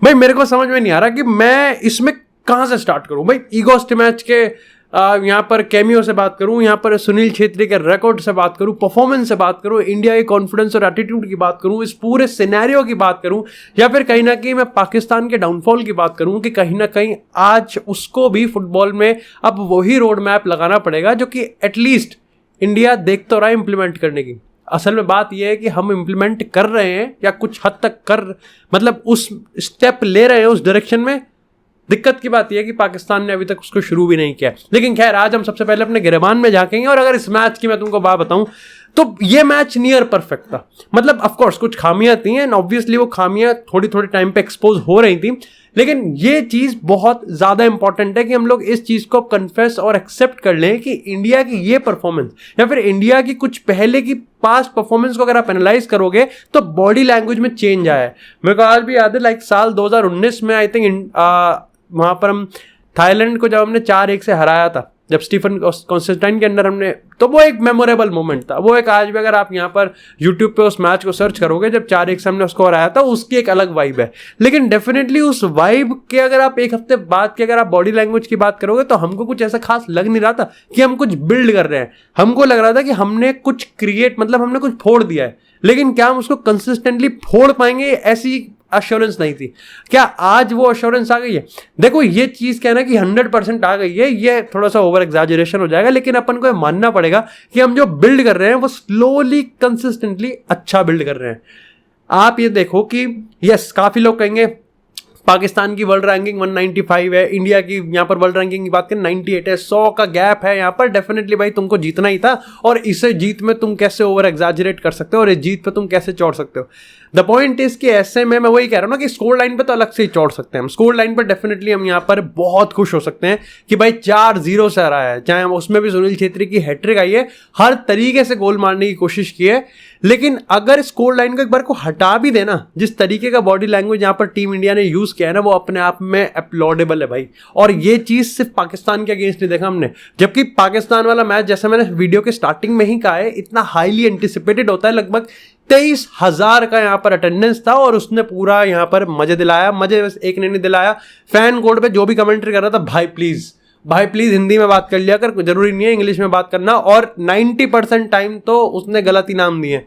भाई मेरे को समझ में नहीं आ रहा कि मैं इसमें कहाँ से स्टार्ट करूँ। भाई ईगोस्ट मैच के यहाँ पर कैमियो से बात करूँ, यहाँ पर सुनील छेत्री के रिकॉर्ड से बात करूँ, परफॉर्मेंस से बात करूँ, इंडिया के कॉन्फिडेंस और एटीट्यूड की बात करूँ, इस पूरे सिनेरियो की बात करूँ, या फिर कहीं ना कहीं मैं पाकिस्तान के डाउनफॉल की बात करूँ कि कहीं ना कहीं आज उसको भी फुटबॉल में अब वही रोड मैप लगाना पड़ेगा जो कि एटलीस्ट इंडिया देख तो रहा है इम्प्लीमेंट करने की। असल में बात यह है कि हम इम्प्लीमेंट कर रहे हैं या कुछ हद तक मतलब उस स्टेप ले रहे हैं उस डायरेक्शन में। दिक्कत की बात यह है कि पाकिस्तान ने अभी तक उसको शुरू भी नहीं किया। लेकिन खैर आज हम सबसे पहले अपने गिरबान में झांकेंगे, और अगर इस मैच की मैं तुमको बात बताऊं तो ये मैच नियर परफेक्ट था। मतलब ऑफ कोर्स कुछ खामियां थी एंड ऑब्वियसली वो खामियां थोड़ी थोड़ी टाइम पे एक्सपोज हो रही थी, लेकिन ये चीज बहुत ज्यादा इंपॉर्टेंट है कि हम लोग इस चीज को कन्फेस और एक्सेप्ट कर लें कि इंडिया की ये परफॉर्मेंस या फिर इंडिया की कुछ पहले की पास्ट परफॉर्मेंस को अगर आप एनालाइज करोगे तो बॉडी लैंग्वेज में चेंज आया है। मेरे को आज भी याद है लाइक साल 2019 में आई थिंक वहां पर हम थाईलैंड को जब हमने 4-1 से हराया था, जब स्टीफन कॉन्स्टेंटाइन के अंदर हमने, तो वो एक मेमोरेबल मोमेंट था। वो एक आज भी अगर आप यहाँ पर यूट्यूब पे उस मैच को सर्च करोगे जब 4-1 से हमने उसको हराया था, उसकी एक अलग वाइब है। लेकिन डेफिनेटली उस वाइब के अगर आप एक हफ्ते बाद की अगर आप बॉडी लैंग्वेज की बात करोगे तो हमको कुछ ऐसा खास लग नहीं रहा था कि हम कुछ बिल्ड कर रहे हैं। हमको लग रहा था कि हमने कुछ क्रिएट, मतलब हमने कुछ फोड़ दिया है, लेकिन क्या हम उसको कंसिस्टेंटली फोड़ पाएंगे ऐसी अश्योरेंस नहीं थी। क्या आज वो अश्योरेंस आ गई है? देखो ये चीज कहना कि 100% आ गई है ये थोड़ा सा ओवर एग्जैजरेशन हो जाएगा, लेकिन अपन को मानना पड़ेगा कि हम जो बिल्ड कर रहे हैं वो स्लोली कंसिस्टेंटली अच्छा बिल्ड कर रहे हैं। आप ये देखो कि यस काफी लोग कहेंगे पाकिस्तान की वर्ल्ड रैंकिंग 195 है, इंडिया की यहाँ पर वर्ल्ड रैंकिंग की बात करें 98 है, 100 का गैप है यहाँ पर। डेफिनेटली भाई तुमको जीतना ही था, और इसे जीत में तुम कैसे ओवर एग्जैजरेट कर सकते हो और इस जीत पे तुम कैसे चढ़ सकते हो। द पॉइंट इज कि ऐसे में मैं वही कह रहा हूँ ना कि स्कोर लाइन पे तो अलग से ही चढ़ सकते हैं हम। स्कोर लाइन पर डेफिनेटली हम यहाँ पर बहुत खुश हो सकते हैं कि भाई 4-0 से हराया है, चाहे उसमें भी सुनील छेत्री की हैट्रिक आई है, हर तरीके से गोल मारने की कोशिश की है। लेकिन अगर स्कोर लाइन को एक बार को हटा भी देना, जिस तरीके का बॉडी लैंग्वेज यहाँ पर टीम इंडिया ने यूज किया है ना, वो अपने आप में अपलॉडेबल है भाई। और ये चीज सिर्फ पाकिस्तान के अगेंस्ट नहीं देखा हमने, जबकि पाकिस्तान वाला मैच जैसे मैंने वीडियो के स्टार्टिंग में ही कहा है इतना हाईली एंटिसिपेटेड होता है। लगभग 23,000 का यहाँ पर अटेंडेंस था और उसने पूरा यहाँ पर मजे दिलाया। मजे बस एक ने नहीं दिलाया, फैन कोड पे जो भी कमेंट्री कर रहा था, भाई प्लीज हिंदी में बात कर लिया कर, जरूरी नहीं है इंग्लिश में बात करना। और 90% टाइम तो उसने गलत ही नाम दिए,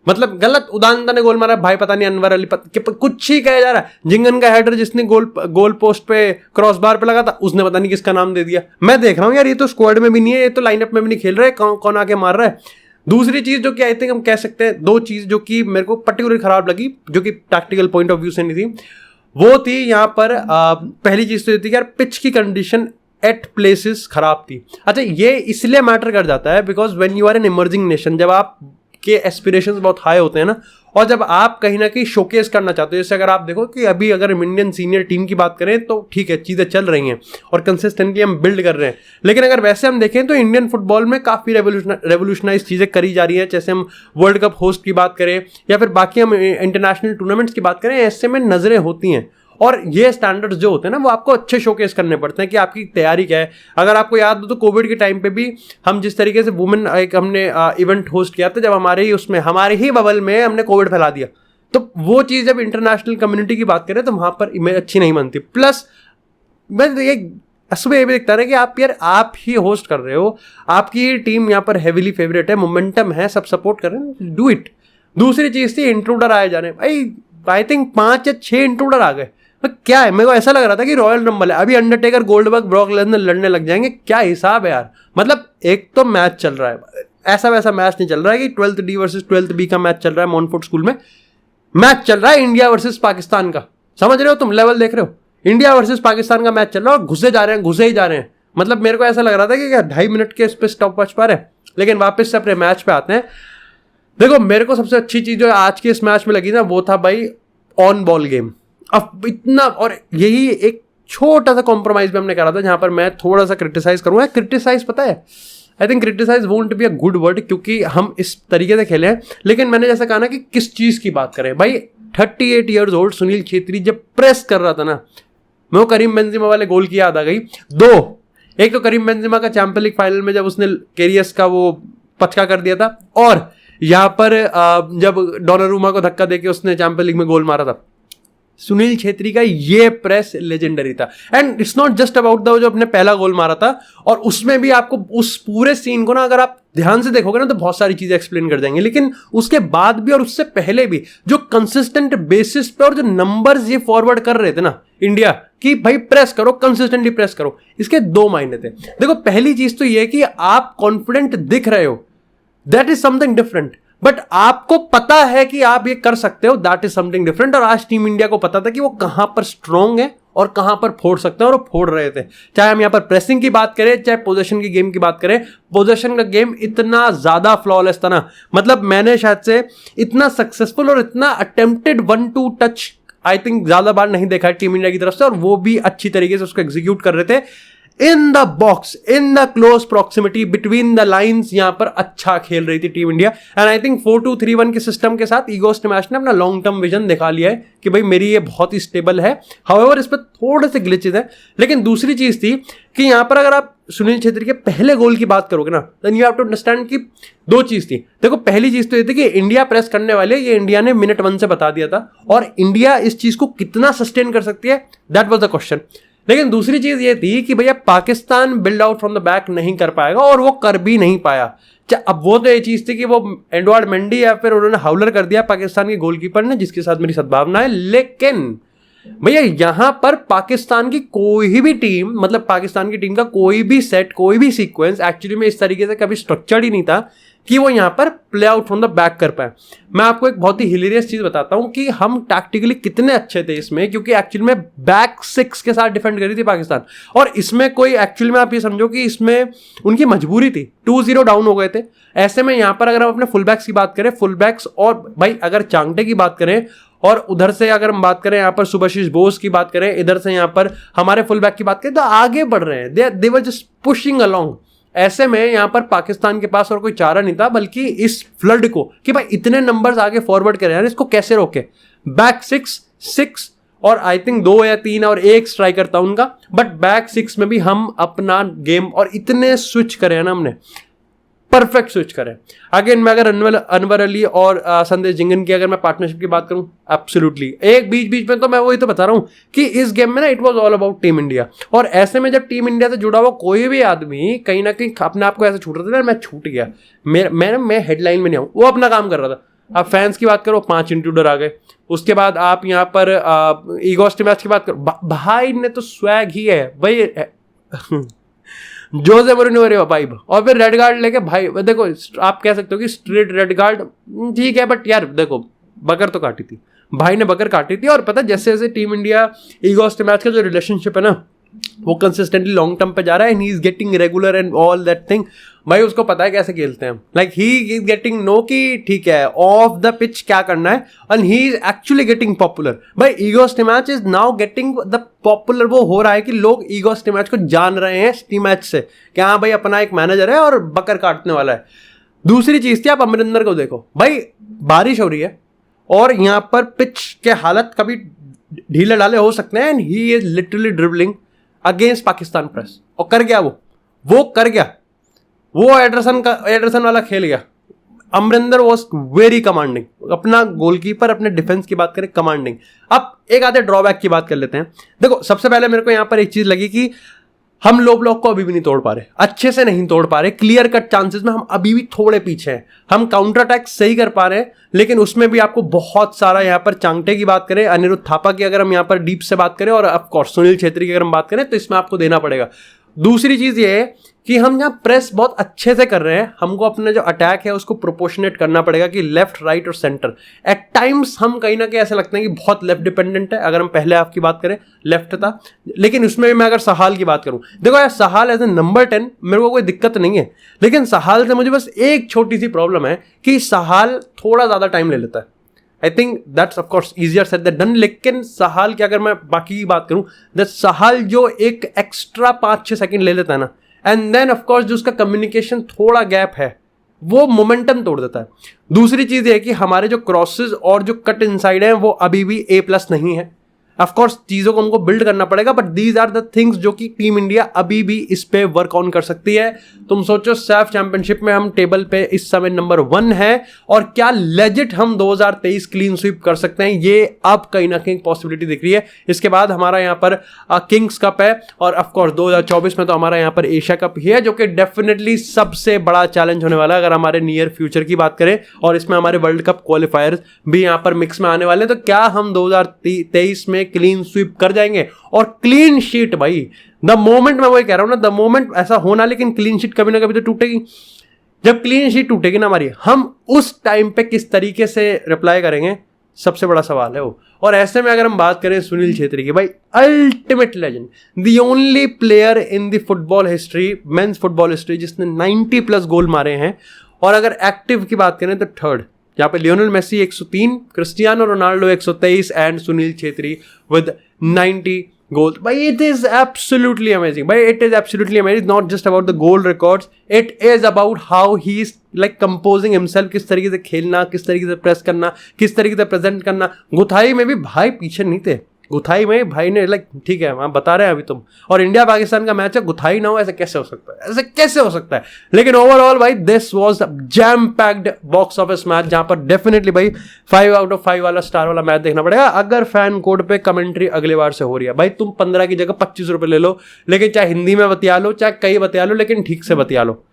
मतलब गलत उदानता ने गोल मारा भाई, पता नहीं अनवर अली कुछ ही कहा जा रहा है। जिंगन का हेडर जिसने गोल पोस्ट पे क्रॉस बार पे लगा था, उसने पता नहीं किसका नाम दे दिया। मैं देख रहा हूँ यार ये तो स्क्वाड में भी नहीं है, ये तो लाइनअप में भी नहीं खेल रहा है, कौन आके मार रहा है। दूसरी चीज जो कि आई थिंक हम कह सकते हैं, दो चीज जो कि मेरे को पर्टिकुलर खराब लगी, जो कि टैक्टिकल पॉइंट ऑफ व्यू से नहीं थी, वो थी यहाँ पर पहली चीज तो ये थी कि यार पिच की कंडीशन एट प्लेसेस खराब थी। अच्छा ये इसलिए मैटर कर जाता है because when you are an emerging nation, जब आप के एस्पिरेशंस बहुत हाई होते हैं ना, और जब आप कहीं ना कहीं शोकेस करना चाहते हो, जैसे अगर आप देखो कि अभी अगर इंडियन सीनियर टीम की बात करें तो ठीक है चीज़ें चल रही हैं और कंसिस्टेंटली हम बिल्ड कर रहे हैं, लेकिन अगर वैसे हम देखें तो इंडियन फुटबॉल में काफ़ी रेवोल्यूशनाइज चीज़ें करी जा रही हैं। जैसे हम वर्ल्ड कप होस्ट की बात करें या फिर बाकी हम इंटरनेशनल टूर्नामेंट्स की बात करें, ऐसे में नज़रें होती हैं और ये स्टैंडर्ड्स जो होते हैं ना वो आपको अच्छे शोकेस करने पड़ते हैं कि आपकी तैयारी क्या है। अगर आपको याद हो तो कोविड के टाइम पे भी हम जिस तरीके से वुमेन एक हमने इवेंट होस्ट किया था, जब हमारे ही बबल में हमने कोविड फैला दिया, तो वो चीज़ जब इंटरनेशनल कम्युनिटी की बात करें तो वहाँ पर इमेज अच्छी नहीं बनती। प्लस मैं ये असुबह ये भी दिखता है कि आप ही होस्ट कर रहे हो, आपकी टीम यहाँ पर हेविली फेवरेट है, मोमेंटम है, सब सपोर्ट कर रहे हैं, डू इट। दूसरी चीज़ थी इंट्रूडर आए जाने, भाई आई थिंक 5 या 6 इंट्रूडर आ गए। क्या है, मेरे को ऐसा लग रहा था कि रॉयल रंबल है, अभी अंडरटेकर, गोल्डबर्ग, ब्रॉक लेसनर लड़ने लग जाएंगे। क्या हिसाब है यार, मतलब एक तो मैच चल रहा है, ऐसा वैसा मैच नहीं चल रहा है कि 12th D versus 12th B का मैच चल रहा है मॉनफोर्ड स्कूल में, मैच चल रहा है इंडिया वर्सेस पाकिस्तान का। समझ रहे हो तुम, लेवल देख रहे हो, इंडिया वर्सेस पाकिस्तान का मैच चल रहा है और घुसे ही जा रहे हैं। मतलब मेरे को ऐसा लग रहा था कि क्या 2.5 मिनट के इस पे स्टॉप वॉच पर है। लेकिन वापस से अपने मैच पे आते हैं। देखो मेरे को सबसे अच्छी चीज जो आज के इस मैच में लगी ना, वो था भाई ऑन बॉल गेम। अब इतना, और यही एक छोटा सा कॉम्प्रोमाइज भी हमने करा था जहां पर मैं थोड़ा सा क्रिटिसाइज करूंगा। क्रिटिसाइज पता है, I think criticise won't be a good word, क्योंकि हम इस तरीके से खेले हैं। लेकिन मैंने जैसा कहा ना कि किस चीज की बात करें, भाई 38 ईयर्स ओल्ड सुनील छेत्री जब प्रेस कर रहा था ना, मैं वो करीम बेंजिमा वाले गोल की याद आ गई। एक तो करीम बेंजिमा का चैंपियंस लीग फाइनल में जब उसने कैरियस का वो पचका कर दिया था, और यहाँ पर जब डोनारूमा को धक्का देके उसने चैंपियंस लीग में गोल मारा था। सुनील छेत्री का ये प्रेस लेजेंडरी था। And it's not just about the जो अपने पहला गोल मारा था, और उसमें भी आपको उस पूरे सीन को ना अगर आप ध्यान से देखोगे ना तो बहुत सारी चीजें एक्सप्लेन कर जाएंगे, लेकिन उसके बाद भी और उससे पहले भी जो कंसिस्टेंट बेसिस पे और जो नंबर्स ये फॉरवर्ड कर रहे थे ना इंडिया कि भाई प्रेस करो, कंसिस्टेंटली प्रेस करो, इसके दो मायने थे। देखो पहली चीज तो ये कि आप कॉन्फिडेंट दिख रहे हो, that is something different, but आपको पता है कि आप ये कर सकते हो, दैट इज समथिंग डिफरेंट। और आज टीम इंडिया को पता था कि वो कहां पर स्ट्रांग है और कहां पर फोड़ सकते हैं, और वो फोड़ रहे थे। चाहे हम यहां पर प्रेसिंग की बात करें, चाहे पोजीशन की गेम की बात करें, पोजीशन का गेम इतना ज्यादा फ्लॉलेस था ना, मतलब मैंने शायद से इतना सक्सेसफुल और इतना अटेम्प्टेड 1-2 टच आई थिंक ज्यादा बार नहीं देखा है टीम इंडिया की तरफ से, और वो भी अच्छी तरीके से उसको एग्जीक्यूट कर रहे थे in the box, in the close proximity between the lines. यहां पर अच्छा खेल रही थी team India, and I think 4-2-3-1 के सिस्टम के साथ ईगो स्टिमैच ने अपना लॉन्ग टर्म विजन दिखा लिया है कि भाई मेरी ये बहुत ही स्टेबल है। हाउएवर इस पर थोड़े से ग्लिचेस हैं, लेकिन दूसरी चीज थी कि यहां पर अगर आप सुनील छेत्री के पहले गोल की बात करोगे ना, then you have to understand कि दो चीज थी। देखो पहली चीज तो ये थी कि इंडिया प्रेस करने वाले, ये इंडिया ने मिनट 1 से बता दिया था, और इंडिया इस चीज को कितना सस्टेन कर सकती है, दैट वाज द क्वेश्चन। लेकिन दूसरी चीज ये थी कि भैया Pakistan build out from the back नहीं कर पाएगा, और वो कर भी नहीं पाया। अब वो तो ये चीज थी कि वो एडवर्ड मेंडी या फिर उन्होंने हाउलर कर दिया पाकिस्तान के गोलकीपर ने, जिसके साथ मेरी सद्भावना है। लेकिन भैया यहां पर पाकिस्तान की कोई भी टीम, मतलब पाकिस्तान की टीम का कोई भी सेट, कोई भी सीक्वेंस एक्चुअली में इस तरीके से कभी स्ट्रक्चर्ड ही नहीं था कि वो यहां पर play out from the back कर पाए। मैं आपको एक बहुत ही हिलेरियस चीज बताता हूं कि हम टैक्टिकली कितने अच्छे थे इसमें, क्योंकि एक्चुअली में बैक 6 के साथ डिफेंड करी थी पाकिस्तान, और इसमें कोई एक्चुअली में आप ये समझो कि इसमें उनकी मजबूरी थी, 2-0 डाउन हो गए थे। ऐसे में यहां पर अगर हम अपने फुल बैक्स की बात करें, फुल बैक्स और भाई अगर चांगटे की बात करें, और उधर से अगर हम बात करें यहाँ पर सुभाशीष बोस की बात करें, इधर से यहाँ पर हमारे फुल बैक की बात करें, तो आगे बढ़ रहे हैं, दे वर जस्ट पुशिंग अलोंग। ऐसे में यहां पर पाकिस्तान के पास और कोई चारा नहीं था बल्कि इस फ्लड को कि भाई इतने नंबर्स आगे फॉरवर्ड करें यार, इसको कैसे रोके। बैक 6 और आई थिंक 2 या 3 और 1 स्ट्राइकर था उनका, बट बैक 6 में भी हम अपना गेम और इतने स्विच करे ना, हमने परफेक्ट स्विच करें। अगेन मैं अगर अनवर अली और संदेश जिंगन की अगर मैं पार्टनरशिप की बात करूं, एब्सोल्युटली एक बीच में तो मैं वही तो बता रहा हूं कि इस गेम में ना it was all about team India. और ऐसे में जब टीम इंडिया से जुड़ा हुआ कोई भी आदमी कहीं ना कहीं अपने आप को ऐसे छूट रहा था, मैं छूट गया, मैं हेडलाइन में नहीं आऊं, वो अपना काम कर रहा था। आप फैंस की बात करो, 5 इंट्रूडर आ गए। उसके बाद आप यहाँ पर ईगो स्टिमैच की बात करो, भाई ने तो स्वैग ही है भाई जोसे मोरिन्यो वाइब, और फिर रेड कार्ड लेके भाई देखो, आप कह सकते हो कि स्ट्रेट रेड कार्ड ठीक है, बट यार देखो बकर तो काटी थी, भाई ने बकर काटी थी। और पता जैसे जैसे टीम इंडिया ईगो स्टिमैच का जो रिलेशनशिप है ना, वो कंसिस्टेंटली लॉन्ग टर्म पे जा रहा है, and he is getting regular and all that thing. भाई उसको पता है कैसे खेलते हैं, like he is getting know कि ठीक है ऑफ द पिच क्या करना है, and he is actually getting popular. भाई Igor Stimac is now getting the popular, वो हो रहा है कि लोग ईगो स्टिमैच को जान रहे हैं स्टिमैच से कि हाँ भाई अपना एक मैनेजर है और बकर काटने वाला है। दूसरी चीज थी, आप अमरिंदर को देखो, भाई बारिश हो रही है और यहाँ पर पिच के हालत कभी ढीले ढाले हो सकते हैं, and he is literally dribbling against Pakistan press, और कर गया वो कर गया, वो एडरसन वाला खेल गया। अमरिंदर वॉज वेरी कमांडिंग, अपना गोलकीपर अपने डिफेंस की बात करें कमांडिंग। अब एक आधे ड्रॉबैक की बात कर लेते हैं। देखो सबसे पहले मेरे को यहां पर एक चीज लगी कि हम लो ब्लॉक को अभी भी नहीं तोड़ पा रहे, अच्छे से नहीं तोड़ पा रहे, क्लियर कट चांसेस में हम अभी भी थोड़े पीछे हैं। हम काउंटर अटैक सही कर पा रहे हैं, लेकिन उसमें भी आपको बहुत सारा, यहाँ पर चांगटे की बात करें, अनिरुद्ध थापा की अगर हम यहाँ पर डीप से बात करें, और ऑफकोर्स सुनील छेत्री की अगर हम बात करें, तो इसमें आपको देना पड़ेगा। दूसरी चीज ये है कि हम यहाँ प्रेस बहुत अच्छे से कर रहे हैं, हमको अपने जो अटैक है उसको प्रोपोर्शनेट करना पड़ेगा कि लेफ्ट राइट और सेंटर। एट टाइम्स हम कहीं ना कहीं ऐसा लगता है कि बहुत लेफ्ट डिपेंडेंट है। अगर हम पहले हाफ की बात करें लेफ्ट था, लेकिन उसमें भी मैं अगर सहाल की बात करूं, देखो यार सहाल एज ए नंबर 10 मेरे को कोई दिक्कत नहीं है, लेकिन सहाल से मुझे बस एक छोटी सी प्रॉब्लम है कि सहाल थोड़ा ज्यादा टाइम ले लेता है। I think that's of course easier said than done, लेकिन सहाल की अगर मैं बाकी की बात करूं, दैट सहाल जो एक एक्स्ट्रा 5-6 सेकंड ले लेता है ना, एंड देन ऑफ कोर्स जो उसका कम्युनिकेशन थोड़ा गैप है, वो मोमेंटम तोड़ देता है। दूसरी चीज ये है कि हमारे जो क्रॉसेस और जो कट इनसाइड है वो अभी भी A+ नहीं है। ऑफ कोर्स चीजों को हमको बिल्ड करना पड़ेगा, but these are the things जो कि टीम इंडिया अभी भी इस पे वर्क ऑन कर सकती है। तुम सोचो सैफ चैंपियनशिप में हम टेबल पे इस समय नंबर 1 है, और क्या लेजिट हम 2023 क्लीन स्वीप कर सकते हैं, ये अब कहीं ना कहीं पॉसिबिलिटी दिख रही है। इसके बाद हमारा यहाँ पर किंग्स कप है, और ऑफ कोर्स 2024 में तो हमारा यहाँ पर एशिया कप ही है, जो कि डेफिनेटली सबसे बड़ा चैलेंज होने वाला है अगर हमारे नियर फ्यूचर की बात करें, और इसमें हमारे वर्ल्ड कप क्वालिफायर्स भी यहाँ पर मिक्स में आने वाले हैं। तो क्या हम 2023 में क्लीन स्वीप कर जाएंगे? और क्लीन शीट भाई, द मोमेंट मैं वही कह रहा हूं ना, द मोमेंट ऐसा होना, लेकिन क्लीन शीट कभी ना कभी तो टूटेगी। जब क्लीन शीट टूटेगी ना हमारी, हम उस टाइम पे किस तरीके से रिप्लाई करेंगे, सबसे बड़ा सवाल है वो। और ऐसे में अगर हम बात करें सुनील छेत्री की, भाई ultimate legend, the only player in the football history, mains football history, जिसने 90+ गोल मारे हैं। और अगर एक्टिव की बात करें तो थर्ड, यहाँ पे Lionel Messi 103, Cristiano Ronaldo 123 and Sunil Chhetri with 90 goals. But it is absolutely amazing. But it is absolutely amazing. Not just about the goal records. It is about how he is like composing himself. किस तरीके से खेलना, किस तरीके से press करना, किस तरीके से प्रेजेंट करना। गुथाई में भी भाई पीछे नहीं थे। गुथाई में भाई ने लाइक ठीक है, वहां बता रहे हैं अभी तुम, और इंडिया पाकिस्तान का मैच है, गुथाई ना हो, ऐसे कैसे हो सकता है? ऐसे कैसे हो सकता है? लेकिन ओवरऑल भाई this was jam packed box office match, जहां पर डेफिनेटली भाई 5 out of 5 वाला स्टार वाला मैच देखना पड़ेगा। अगर फैन कोड पे कमेंट्री अगले बार से हो रही है, भाई तुम 15 की जगह 25 रुपए ले लो, लेकिन चाहे हिंदी में बतिया लो, चाहे कहीं बतिया लो, लेकिन ठीक से बतिया लो।